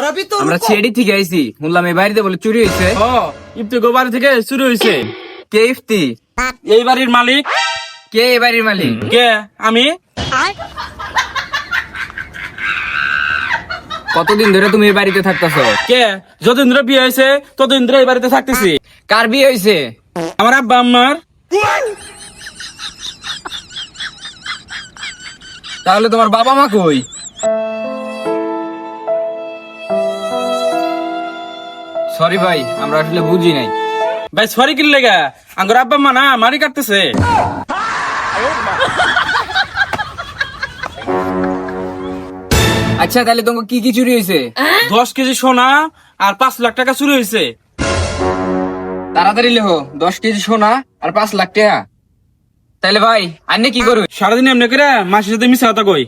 अभी तो আমরা ছেড়ি থেকে আইছি, শুনলাম এই বাড়িতে বলে চুরি হয়েছে। ইফতি গোবাড়ি থেকে শুরু হয়েছে। কে ইফতি? এই বাড়ির মালিক। কে এই বাড়ির মালিক? কে? আমি। কতদিন ধরে তুমি এই বাড়িতে থাকতেছো? কে? যতদিন ধরে বিয়ে হয়েছে ততদিন ধরে এই বাড়িতে থাকতেছি। কার বিয়ে হয়েছে? আমার আব্বা আম্মার। তাহলে তোমার বাবা মা কই? সরি ভাই, আমরা আসলে বুঝি নাই। ভাই সরি কি লেগা? আঙ্গুর আব্বা আম্মা না মারি কাটতেছে। আচ্ছা তাহলে তোমার কি কি চুরি হয়েছে? 10 কেজি সোনা আর 5 লাখ টাকা চুরি হয়েছে। তাড়াতাড়ি লেখো, 10 কেজি সোনা আর 5 লাখ টাকা। তাহলে ভাই আন্নে কি করবে? সারাদিন এমনি করে মাসের সাথে মিশা কথা কই।